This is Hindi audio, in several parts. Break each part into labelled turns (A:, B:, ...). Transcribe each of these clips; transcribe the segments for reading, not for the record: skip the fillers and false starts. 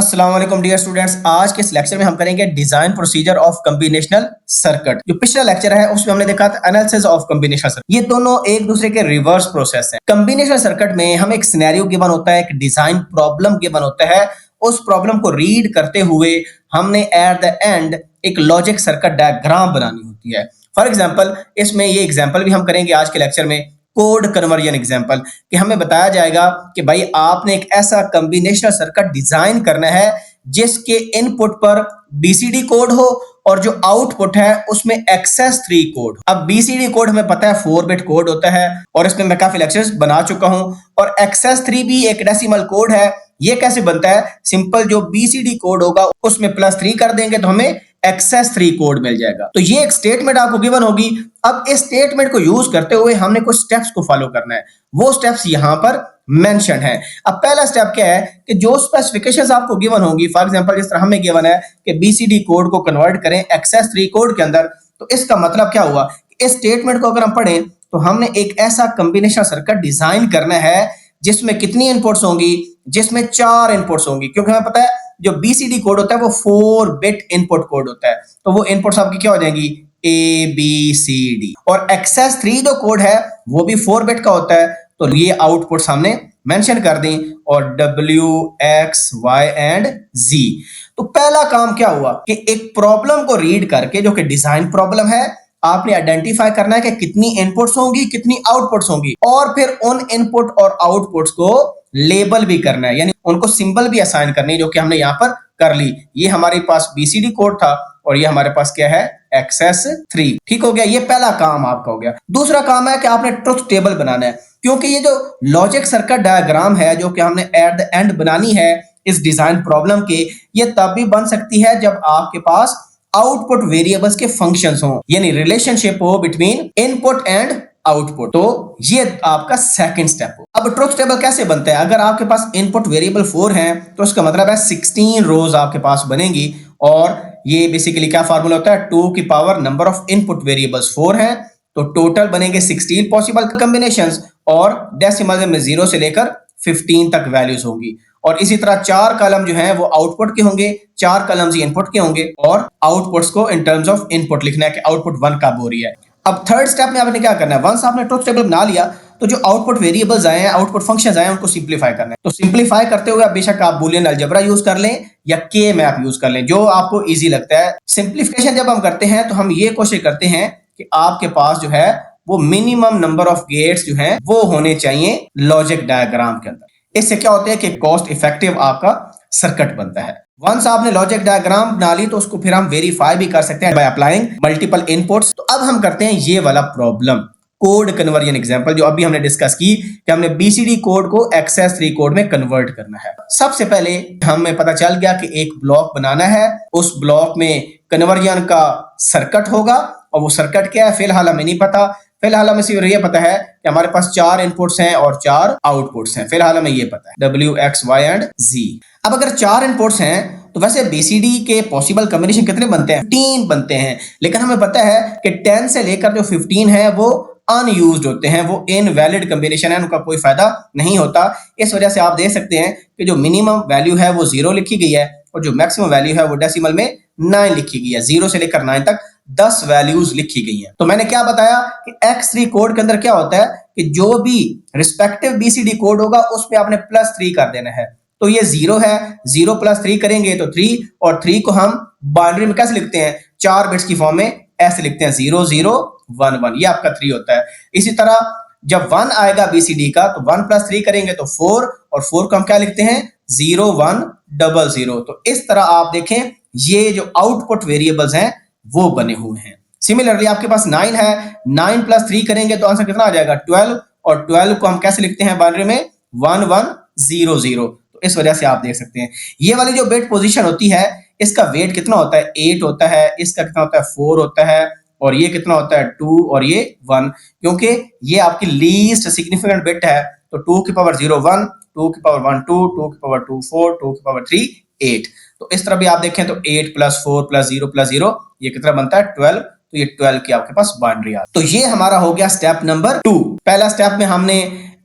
A: अस्सलाम वालेकुम डियर स्टूडेंट्स। आज के इस लेक्चर में हम करेंगे design procedure of combinational circuit. जो पिछला लेक्चर है उसमें हमने देखा था एनालिसिस ऑफ कॉम्बिनेशनल सर्किट। ये दोनों एक दूसरे के रिवर्स प्रोसेस हैं। कॉम्बिनेशनल सर्किट में हम एक सिनेरियो गिवन होता है, एक डिजाइन प्रॉब्लम गिवन होता है। उस प्रॉब्लम को रीड करते हुए हमने एट द एंड एक लॉजिक सर्किट डायग्राम बनानी होती है। फॉर एग्जाम्पल इसमें ये एग्जाम्पल भी हम करेंगे आज के लेक्चर में, कोड कन्वर्जन एग्जांपल, कि हमें बताया जाएगा कि भाई आपने एक ऐसा कॉम्बिनेशनल सर्किट डिजाइन करना है जिसके इनपुट पर बीसीडी कोड हो और जो आउटपुट है उसमें एक्सेस 3 कोड। अब बीसीडी कोड हमें पता है 4 बिट कोड होता है और इसमें मैं काफी लेक्चर्स बना चुका हूं। और एक्सेस 3 भी एक डेसिमल कोड है। ये कैसे बनता है? सिंपल, जो बीसीडी कोड होगा उसमें +3 कर देंगे तो हमें एक्सेस 3 कोड मिल जाएगा। तो ये एक स्टेटमेंट आपको गिवन होगी। अब इस स्टेटमेंट को यूज करते हुए हमने कुछ स्टेप्स को फॉलो करना है। वो स्टेप्स यहां पर मेंशन है। अब पहला स्टेप क्या है कि जो स्पेसिफिकेशंस आपको गिवन होंगी, फॉर एग्जांपल जिस तरह हमें गिवन है कि बीसीडी कोड को कन्वर्ट करें एक्सेस 3 कोड के अंदर, तो इसका मतलब क्या हुआ? इस स्टेटमेंट को अगर हम पढ़ें तो हमने एक ऐसा कॉम्बिनेशन सर्किट डिजाइन करना है जिसमें कितनी इनपुट्स होंगी? जिसमें 4 इनपुट्स होंगी, क्योंकि हमें पता है जो बीसीडी कोड होता है वो 4 बिट इनपुट कोड होता है। तो वो इनपुट्स आपकी क्या हो जाएंगी? A B C D. और एक्सेस 3 जो कोड है वो भी 4 बिट का होता है। तो ये आउटपुट्स हमने मेंशन कर दी, और W X Y and Z। तो पहला काम क्या हुआ कि एक प्रॉब्लम को रीड करके, जो कि डिजाइन प्रॉब्लम है, आपने आइडेंटिफाई करना है कि कितनी इनपुट्स होंगी, कितनी आउटपुट्स होंगी, और फिर उन इनपुट और आउटपुट्स को लेबल भी करना है, यानी उनको सिंबल भी असाइन करनी है, जो कि हमने यहां पर कर ली। ये हमारे पास बीसीडी कोड था और ये हमारे पास क्या है? एक्सेस 3। ठीक हो गया, ये पहला काम आपका हो गया। दूसरा काम है कि आपने ट्रुथ टेबल बनाना है, क्योंकि ये जो लॉजिक सर्किट डायग्राम है जो कि हमने एट द एंड बनानी है इस डिजाइन प्रॉब्लम के, ये तब भी बन सकती है जब आपके पास आउटपुट वेरिएबल्स के फंक्शंस हो, यानी रिलेशनशिप हो बिटवीन इनपुट एंड आउटपुट। तो ये आपका सेकंड स्टेप हो। अब ट्रुथ टेबल कैसे बनता है? अगर आपके पास इनपुट वेरिएबल 4 हैं तो उसका मतलब है 16 रोज आपके पास बनेंगी। और ये बेसिकली क्या फार्मूला होता है? 2 की power number of input variables 4 हैं, तो टोटल बनेंगे 16 पॉसिबल कॉम्बिनेशंस, और डेसिमल में 0 से लेकर 15 तक वैल्यूज होंगी। और इसी तरह 4 कॉलम जो हैं वो आउटपुट के होंगे, 4 कॉलम्स ही इनपुट के होंगे, और आउटपुट्स को इन टर्म्स ऑफ इनपुट लिखना है कि आउटपुट 1 कब हो रही है। अब थर्ड स्टेप में आपने क्या करना है? वंस आपने ट्रुथ टेबल बना लिया तो जो आउटपुट वेरिएबल्स आए हैं, आउटपुट फंक्शंस आए हैं, उनको सिंपलीफाई करना है। तो सिंपलीफाई करते हुए आप बेशक आप बूलियन अलजेब्रा यूज कर लें या के मैप यूज कर लें, जो आपको इजी लगता है। सिंपलीफिकेशन जब हम करते हैं तो हम ये कोशिश करते हैं कि आपके पास जो है वो मिनिमम नंबर ऑफ गेट्स जो हैं वो होने चाहिए लॉजिक डायग्राम के अंदर। इससे क्या होता है कि कॉस्ट इफेक्टिव आपका सर्किट बनता है। वंस आपने लॉजिक डायग्राम बना ली तो उसको फिर हम वेरीफाई भी कर सकते हैं बाय अप्लाइंग मल्टीपल इनपुट्स। तो अब हम करते हैं ये वाला प्रॉब्लम, कोड कन्वर्जन एग्जांपल, जो अभी हमने डिस्कस की कि हमने बीसीडी कोड को एक्सेस 3 कोड में कन्वर्ट करना है। सबसे पहले हमें पता चल गया कि एक ब्लॉक बनाना है, उस ब्लॉक में कन्वर्जन का सर्किट होगा, और वो सर्किट क्या है फिलहाल हमें नहीं पता। फिलहाल हमें सिर्फ ये पता है कि हमारे पास 4 इनपुट्स हैं और 4 आउटपुट्स हैं। फिलहाल हमें ये पता है W X Y and Z। अब अगर 4 इनपुट्स हैं तो वैसे बीसीडी के पॉसिबल कॉम्बिनेशन कितने बनते हैं? 15 बनते हैं, लेकिन हमें पता है कि 10 से लेकर जो 15 है वो अनयूज्ड होते हैं, वो इनवैलिड कॉम्बिनेशन है, उनका कोई फायदा नहीं होता। इस वजह से आप देख सकते हैं कि जो मिनिमम वैल्यू है वो 0 लिखी गई है, और जो मैक्सिमम वैल्यू है वो डेसिमल में 9 लिखी गई है। 0 से लेकर 9 तक 10 वैल्यूज लिखी गई हैं। तो मैंने क्या बताया कि X3 कोड के अंदर क्या होता है कि जो भी रिस्पेक्टिव बीसीडी कोड होगा उसमें आपने +3 कर देना है। तो ये 0 है, 0 + 3 करेंगे तो 3, और 3 को हम बाइनरी में कैसे लिखते हैं? 4 बिट्स की फॉर्म में ऐसे लिखते हैं, 0 0 1 1, ये आपका 3 होता है। इसी तरह जब 1 आएगा बीसीडी का तो 1 + 3 करेंगे तो 4, और 4 को हम क्या लिखते हैं? 0 1 0 0। तो इस तरह आप देखें ये जो आउटपुट वेरिएबल्स हैं वो बने हुए हैं। सिमिलरली आपके पास 9 है, 9 + 3 करेंगे तो आंसर कितना आ जाएगा? 12, और 12 को हम कैसे लिखते हैं बाइनरी में? 1 1 0 0। तो इस वजह से आप देख सकते हैं ये वाली जो बिट पोजीशन होती है इसका वेट कितना होता है? 8 होता है। इसका कितना होता है? 4 होता है। और ये कितना होता है? 2, और ये 1, क्योंकि ये आपकी लीस्ट सिग्निफिकेंट बिट है। तो 2 की पावर 0 1, 2 की पावर 1 2, 2 की पावर 2 4, 2 की पावर 3 8। तो इस तरह भी आप देखें तो 8 + 4 + 0 + 0 ये कितना बनता है? 12। तो ये 12 की आपके पास बाइनरी आ। तो ये हमारा हो गया स्टेप नंबर 2। पहला स्टेप में हमने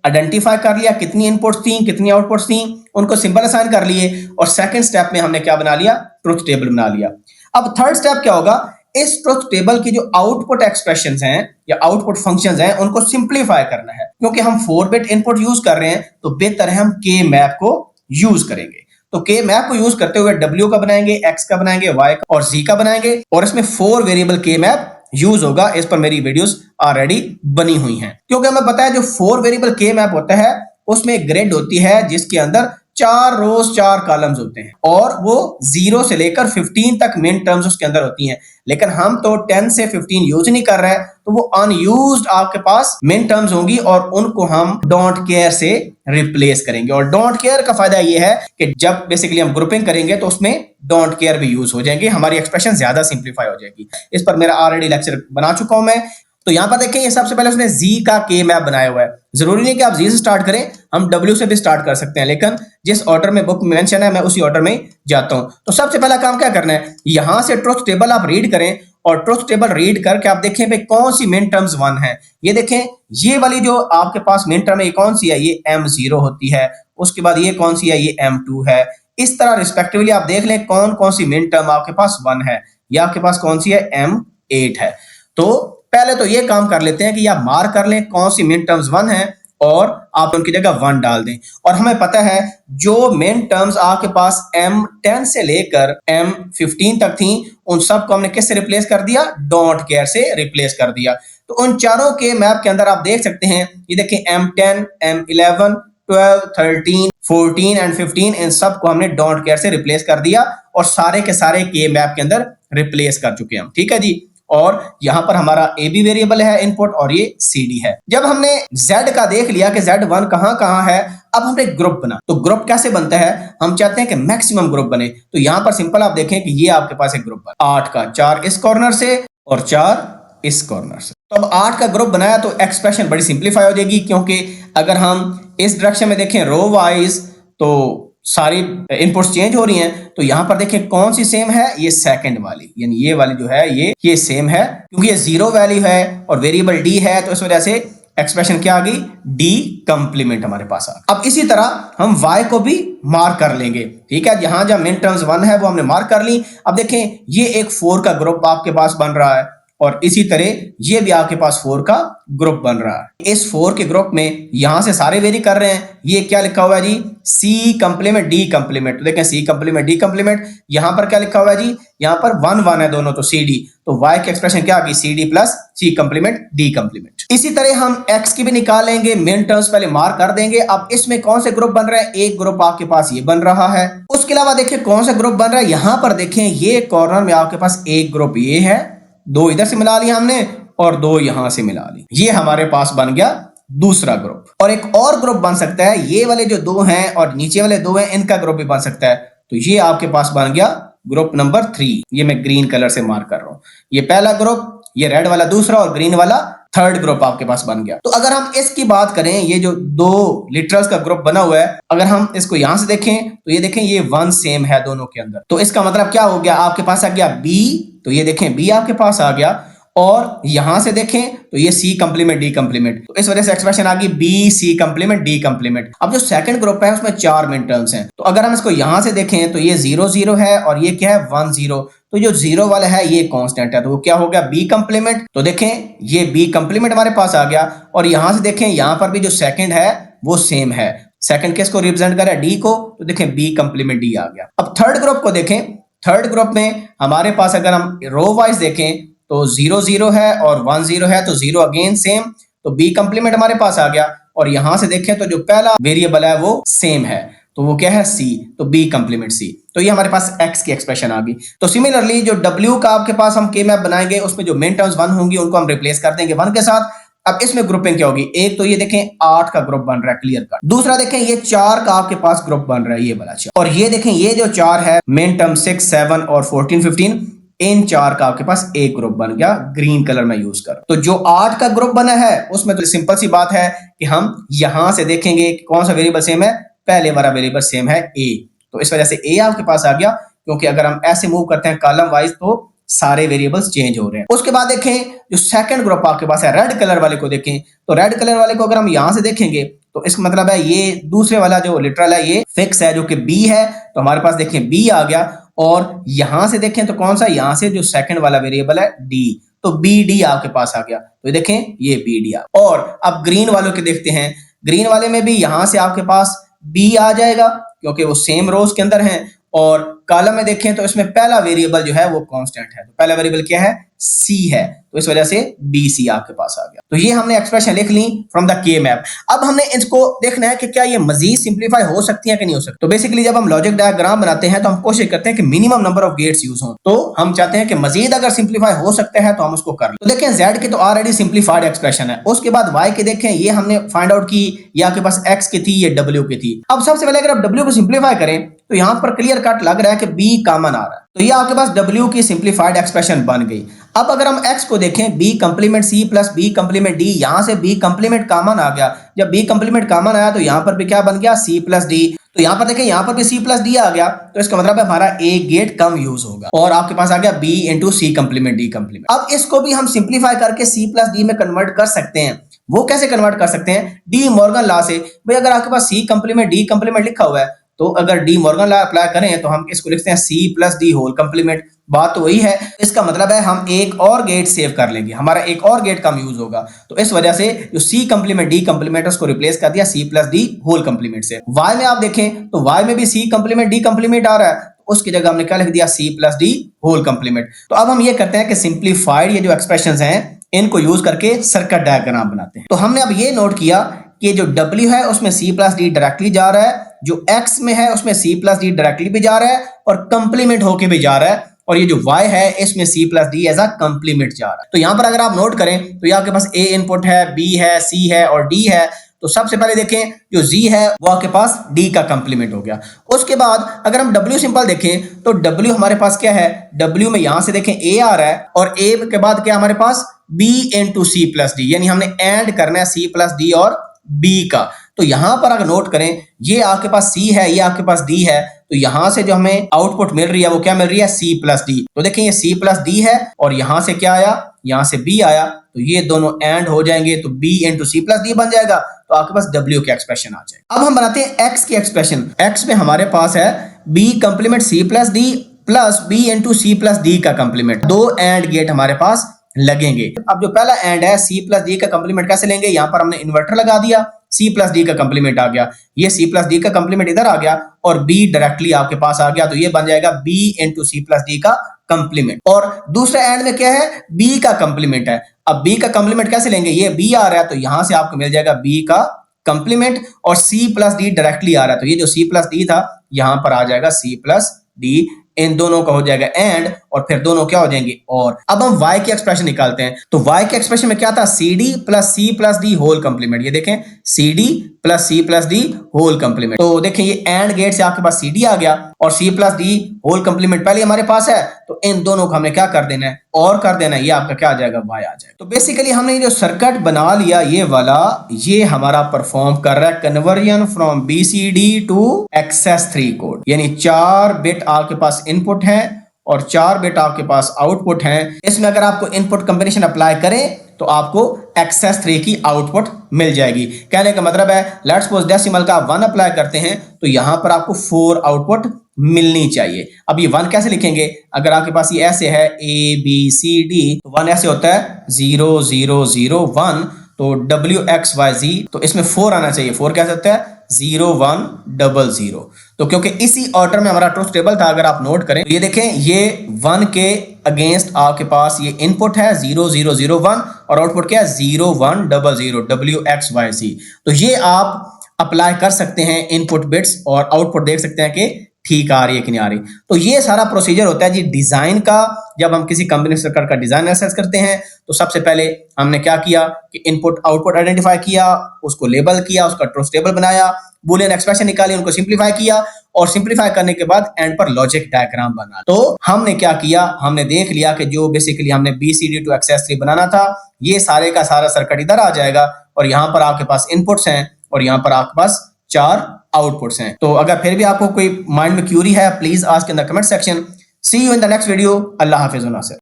A: आइडेंटिफाई कर लिया कितनी इनपुट्स थी कितनी आउटपुट्स थी, उनको सिंबल असाइन कर लिए और सेकंड स्टेप में हमने क्या बना लिया, ट्रुथ टेबल बना लिया। अब थर्ड स्टेप क्या होगा, इस ट्रुथ टेबल की जो आउटपुट एक्सप्रेशंस हैं या आउटपुट फंक्शंस हैं उनको सिंप्लीफाई करना है। क्योंकि हम 4 बिट इनपुट यूज कर रहे हैं तो बेहतर है हम के मैप को यूज करेंगे। तो के मैप को यूज करते हुए W का बनाएंगे, X का बनाएंगे, Y का और Z का बनाएंगे और इसमें 4 वेरिएबल के मैप यूज होगा। इस पर मेरी वीडियोस ऑलरेडी बनी हुई हैं। क्योंकि हमें पता है जो 4 वेरिएबल के मैप होता है उसमें एक ग्रिड होती है जिसके अंदर 4 रोज 4 कॉलम्स होते हैं और वो 0 से लेकर 15 तक मेन टर्म्स उसके अंदर होती हैं। लेकिन हम तो 10 से 15 यूज नहीं कर रहे हैं तो वो अनयूज्ड आपके पास मेन टर्म्स होंगी और उनको हम डोंट केयर से रिप्लेस करेंगे। और डोंट केयर का फायदा ये है कि जब बेसिकली हम ग्रुपिंग करेंगे तो उसमें डोंट केयर भी यूज हो जाएंगे, हमारी एक्सप्रेशन ज्यादा सिंप्लीफाई हो जाएगी। इस पर मेरा ऑलरेडी लेक्चर बना चुका हूं मैं। तो यहां पर देखें ये सबसे पहले उसने Z का के मैप बनाया हुआ है। जरूरी नहीं कि आप Z से स्टार्ट करें, हम W से भी स्टार्ट कर सकते हैं, लेकिन जिस ऑर्डर में बुक में मेंशन है मैं उसी ऑर्डर में जाता हूं। तो सबसे पहला काम क्या करना है, यहां से ट्रुथ टेबल आप रीड करें और ट्रुथ टेबल रीड करके आप देखें भाई कौन सी मेन टर्म्स 1 है। ये देखें ये वाली जो आपके पास मेन टर्म है ये कौन सी है, ये M0 होती है। उसके बाद ये कौन सी है, ये M2 है। इस तरह रिस्पेक्टिवली आप देख लें कौन कौन सी मेन टर्म आपके पास 1 है या आपके पास कौन सी है M8 है। तो पहले तो ये काम कर लेते हैं कि आप मार्क कर लें कौन सी मेन टर्म्स 1 है और आप उनकी जगह 1 डाल दें। और हमें पता है जो मेन टर्म्स आपके पास M10 से लेकर M15 तक थी उन सब को हमने किससे रिप्लेस कर दिया, डोंट केयर से रिप्लेस कर दिया। तो उन चारों के मैप के अंदर आप देख सकते हैं, ये देखें M10, M11, 12, 13, 14 एंड 15 इन सब को हमने डोंट केयर से रिप्लेस कर दिया और सारे के सारे के मैप के अंदर रिप्लेस कर चुके हैं हम। ठीक है जी। और यहां पर हमारा ए बी वेरिएबल है इनपुट और ये सी डी है। जब हमने Z का देख लिया कि Z1 कहां कहां है, अब हमने ग्रुप बना। तो ग्रुप कैसे बनता है, हम चाहते हैं कि मैक्सिमम ग्रुप बने। तो यहां पर सिंपल आप देखें कि ये आपके पास एक ग्रुप बना 8 का, 4 इस कॉर्नर से और 4 इस कॉर्नर से। तो अब 8 का ग्रुप बनाया तो एक्सप्रेशन बड़ी सिंप्लीफाई हो जाएगी। क्योंकि अगर हम इस डायरेक्शन में देखें रो वाइज तो सारी इनपुट्स चेंज हो रही हैं। तो यहां पर देखें कौन सी सेम है, ये सेकंड वाली, यानी ये वाली जो है ये सेम है क्योंकि ये 0 वैल्यू है और वेरिएबल डी है। तो इस वजह से एक्सप्रेशन क्या आ गई, डी कंप्लीमेंट हमारे पास आ। अब इसी तरह हम y को भी मार्क कर लेंगे। ठीक है, जहां जहां मेन टर्म्स 1 है वो हमने मार्क कर ली। अब देखें ये एक 4 का ग्रुप आपके पास बन रहा है और इसी तरह ये भी आपके पास 4 का ग्रुप बन रहा है। इस 4 के ग्रुप में यहां से सारे वेरी कर रहे हैं। ये क्या लिखा हुआ है जी, C कंप्लीमेंट D कंप्लीमेंट। तो देखें C कंप्लीमेंट D कंप्लीमेंट। यहां पर क्या लिखा हुआ है जी, यहां पर 1 1 है दोनों, तो CD। तो Y की एक्सप्रेशन क्या आ गई, CD plus C complement D complement. इसी तरह हम X की भी निकालेंगे, मेन टर्म्स पहले मार्क कर देंगे। अब इसमें कौन से ग्रुप बन रहे हैं, एक ग्रुप आपके पास ये बन रहा है। उसके अलावा देखिए कौन सा ग्रुप बन रहा है, यहां पर देखें ये कॉर्नर में आपके पास एक ग्रुप ये है, 2 इधर से मिला लिया हमने और 2 यहां से मिला ली। ये हमारे पास बन गया दूसरा ग्रुप। और एक और ग्रुप बन सकता है, ये वाले जो 2 हैं और नीचे वाले 2 हैं इनका ग्रुप भी बन सकता है। तो ये आपके पास बन गया ग्रुप नंबर 3। ये मैं ग्रीन कलर से मार्क कर रहा हूं, ये पहला ग्रुप, ये रेड वाला दूसरा और ग्रीन वाला थर्ड ग्रुप आपके पास बन गया। तो अगर हम इसकी बात करें, ये जो 2 लिटरल्स का ग्रुप बना हुआ है, अगर हम इसको यहां से देखें तो ये देखें ये 1 सेम है दोनों के अंदर। तो इसका मतलब क्या हो गया, आपके पास आ गया B। तो ये देखें B आपके पास आ गया और यहां से देखें तो ये C कंप्लीमेंट D कंप्लीमेंट। तो इस वजह से एक्सप्रेशन आ गई B C complement D complement. अब जो सेकंड ग्रुप है उसमें 4 मेन टर्म्स हैं। तो अगर हम इसको यहां से देखें तो ये 0 0 है और ये क्या है 1 0। तो जो 0 वाला है ये कांस्टेंट है, तो वो क्या हो गया B कंप्लीमेंट। तो देखें ये B कंप्लीमेंट हमारे पास आ गया और यहां से देखें यहां पर भी जो सेकंड है वो सेम है। सेकंड किसको रिप्रेजेंट कर रहा है, D को। तो देखें B कंप्लीमेंट D आ गया। अब थर्ड ग्रुप को देखें, थर्ड ग्रुप में हमारे पास अगर हम रो वाइज देखें तो 0 0 है और 1 0 है, तो 0 अगेन सेम। तो B कंप्लीमेंट हमारे पास आ गया और यहां से देखें तो जो पहला वेरिएबल है वो सेम है, तो वो क्या है C। तो B कंप्लीमेंट C। तो ये हमारे पास X की एक्सप्रेशन आ गई। तो सिमिलरली जो W का आपके पास हम के मैप बनाएंगे उसमें जो मेन टर्म्स 1 होंगी उनको हम रिप्लेस कर देंगे 1 के साथ। अब इसमें ग्रुपिंग क्या होगी, एक तो ये देखें 8 का ग्रुप बन रहा है क्लियर कट, दूसरा देखें ये 4 का आपके पास ग्रुप बन रहा है ये वाला 4, और ये देखें ये जो 4 है मेन टर्म 6 7 और 14 15, इन 4 का आपके पास एक ग्रुप बन गया, ग्रीन कलर में यूज कर। तो जो 8 का ग्रुप बना है उसमें तो सिंपल सी बात है कि हम यहां से देखेंगे कि कौन सा वेरिएबल सेम है, पहले वाला वेरिएबल सेम है A। तो इस वजह से A आपके पास आ गया, क्योंकि अगर हम ऐसे मूव करते हैं कॉलम वाइज तो सारे वेरिएबल्स चेंज हो रहे हैं। उसके बाद देखें जो सेकंड ग्रुप आपके पास है रेड कलर वाले को देखें, तो रेड कलर वाले को अगर हम यहां से देखेंगे तो इसका मतलब है ये दूसरे वाला जो लिटरल है ये फिक्स है जो कि बी है, तो हमारे पास देखें बी आ गया। और यहां से देखें तो कौन सा, यहां से जो सेकंड वाला वेरिएबल है डी, तो बी डी आपके पास आ गया, तो ये देखें ये बी डी आ। और अब ग्रीन वालों के देखते हैं, ग्रीन वाले में भी यहां से आपके पास बी आ जाएगा क्योंकि वो सेम रोज के अंदर हैं। और कॉलम में देखें तो इसमें पहला वेरिएबल जो है वो कांस्टेंट है, तो पहला वेरिएबल क्या है, सी है, तो इस वजह से बी सी आपके पास आ गया। तो ये हमने एक्सप्रेशन लिख ली फ्रॉम द के मैप। अब हमने इसको देखना है कि क्या ये मजीद सिंप्लीफाई हो सकती है कि नहीं हो सकती। तो बेसिकली जब हम लॉजिक डायग्राम बनाते हैं तो हम कोशिश करते हैं कि minimum number of gates use हो, तो हम चाहते हैं कि मजीद अगर सिंप्लीफाई हो सकता है तो हम उसको कर लें। तो देखें जेड की तो ऑलरेडी सिंप्लीफाइड एक्सप्रेशन है, उसके बाद वाई के देखें ये हमने फाइंड आउट की, ये आपके पास एक्स की थी, ये डब्ल्यू की थी। अब सबसे पहले अगर आप डब्ल्यू को सिंप्लीफाई करें तो यहां पर क्लियर कट लग रहा है कि बी कॉमन आ रहा है, तो ये आपके पास डब्ल्यू की सिंप्लीफाइड एक्सप्रेशन बन गई। अब अगर हम x को देखें, b complement c plus b complement d, यहां से b कंप्लीमेंट कॉमन आ गया। जब b कंप्लीमेंट कॉमन आया तो यहां पर भी क्या बन गया, c प्लस d। तो यहां पर देखें यहां पर भी c प्लस d आ गया, तो इसका मतलब है हमारा एक गेट कम यूज होगा और आपके पास आ गया b इंटू सी कंप्लीमेंट d कंप्लीमेंट। अब इसको भी हम सिंप्लीफाई करके c प्लस d में कन्वर्ट कर सकते हैं। वो कैसे कन्वर्ट कर सकते हैं, डी मॉर्गन लॉ से। भाई अगर आपके पास c कंप्लीमेंट d कंप्लीमेंट लिखा हुआ है तो अगर डी मॉर्गन लॉ अप्लाई करें तो हम इसको लिखते हैं c plus D whole complement. बात तो वही है, इसका मतलब है हम एक और गेट सेव कर लेंगे, हमारा एक और गेट कम यूज होगा। तो इस वजह से जो c कंप्लीमेंट डी कंप्लीमेंट उसको रिप्लेस कर दिया c plus D whole complement से। y में आप देखें तो y में भी c कंप्लीमेंट डी कंप्लीमेंट आ रहा है, तो उसकी जगह हमने क्या लिख दिया, c plus D whole complement. तो अब हम ये करते हैं कि सिंप्लीफाइड ये जो एक्सप्रेशंस हैं इनको यूज करके सर्किट डायग्राम बनाते हैं। तो हमने अब ये नोट किया कि जो W है उसमें C प्लस डी डायरेक्टली जा रहा है, जो X में है उसमें C प्लस डी डायरेक्टली भी जा रहा है और कंप्लीमेंट होके भी जा रहा है, और ये जो Y है इसमें C plus D as a complement जा रहा है। तो यहां पर अगर आप नोट करें तो ये आपके पास A इनपुट है, B है, C है और D है। तो सबसे पहले देखें जो Z है वो आपके पास D का कंप्लीमेंट हो गया। उसके बाद अगर हम W सिंपल देखें तो W हमारे पास क्या है, W में यहां से देखें A आ रहा है और A के बाद क्या हमारे पास B into C plus D, यानी हमने ऐड करना है C प्लस डी और B का। तो यहां पर अगर नोट करें ये आपके पास C है, ये आपके पास D है, तो यहां से जो हमें आउटपुट मिल रही है वो क्या मिल रही है, C प्लस डी। तो देखें ये C प्लस डी है और यहां से क्या आया, यहां से B आया, तो ये दोनों एंड हो जाएंगे तो B into C plus D बन जाएगा, तो आपके पास W की एक्सप्रेशन आ जाएगी। अब हम बनाते हैं X की एक्सप्रेशन। X में हमारे पास है B complement C plus D plus B into C plus D का कंप्लीमेंट, दो एंड गेट हमारे पास लगेंगे। अब जो पहला एंड है C प्लस डी का कंप्लीमेंट कैसे लेंगे, यहां पर हमने इन्वर्टर लगा दिया, C प्लस डी का कंप्लीमेंट आ गया, ये C प्लस डी का कंप्लीमेंट इधर आ गया और B डायरेक्टली आपके पास आ गया, तो ये बन जाएगा B into C plus D का कंप्लीमेंट। और दूसरे एंड में क्या है, B का कंप्लीमेंट है। अब B का कंप्लीमेंट कैसे लेंगे, ये B आ रहा है तो यहां से आपको मिल जाएगा B का कंप्लीमेंट और C प्लस डी डायरेक्टली आ रहा है, तो ये जो C प्लस डी था यहां पर आ जाएगा C प्लस डी, इन दोनों का हो जाएगा एंड और फिर दोनों क्या हो जाएंगे और। अब हम y की एक्सप्रेशन निकालते हैं, तो y के एक्सप्रेशन में क्या था, cd plus c plus D whole complement. ये देखें cd plus c plus D whole complement, तो देखें ये एंड गेट से आपके पास cd आ गया और c plus D whole complement पहले हमारे पास है, तो इन दोनों को हमने क्या कर देना है और कर देना है, ये आपका क्या आ जाएगा, y आ जाएगा। तो बेसिकली हमने ये जो सर्किट बना लिया ये वाला, ये हमारा परफॉर्म कर रहा है conversion from BCD to XS3 code, यानी 4 बिट आपके पास इनपुट है और 4 बिट आपके पास आउटपुट है। इसमें अगर आपको इनपुट कॉम्बिनेशन अप्लाई करें तो आपको XS3 की आउटपुट मिल जाएगी। कहने का मतलब है लेट्स सपोज डेसिमल का 1 अप्लाई करते हैं तो यहां पर आपको 4 आउटपुट मिलनी चाहिए। अब ये 1 कैसे लिखेंगे, अगर आपके पास ये ऐसे है ABCD तो 1 ऐसे होता है 0 0 0 1, तो WXYZ, तो इसमें 4 आना चाहिए, 4 कैसे होता है 0 1 0 0, तो क्योंकि इसी ऑर्डर में हमारा ट्रूथ टेबल था। अगर आप नोट करें तो ये देखें ये 1 के अगेंस्ट आपके पास ये इनपुट है 0 0 0 1 और आउटपुट क्या है 0 1 0 0 WXYZ। तो ये आप अप्लाई कर सकते हैं इनपुट बिट्स और आउटपुट देख सकते हैं कि ठीक आ रही है कि नहीं आ रही। तो ये सारा प्रोसीजर होता है जी डिजाइन का। जब हम किसी कॉम्बिनेशन सर्किट का डिजाइन एनालिसिस करते हैं तो सबसे पहले हमने क्या किया कि इनपुट आउटपुट आइडेंटिफाई किया, उसको लेबल किया, उसका ट्रूथ टेबल बनाया, बूलियन एक्सप्रेशन निकाली, उनको सिंप्लीफाई किया और सिंप्लीफाई करने के बाद एंड पर लॉजिक डायग्राम बना। तो हमने क्या किया, हमने देख लिया कि जो बेसिकली हमने BCD टू XS3 बनाना था ये सारे का सारा सर्किट इधर आ जाएगा और यहाँ पर आपके पास इनपुट्स हैं और यहाँ पर आपके पास 4 आउटपुट्स हैं। तो अगर फिर भी आपको कोई माइंड में क्यूरी है please ask in the comment section. See you in the next video. अल्लाह हाफिज़।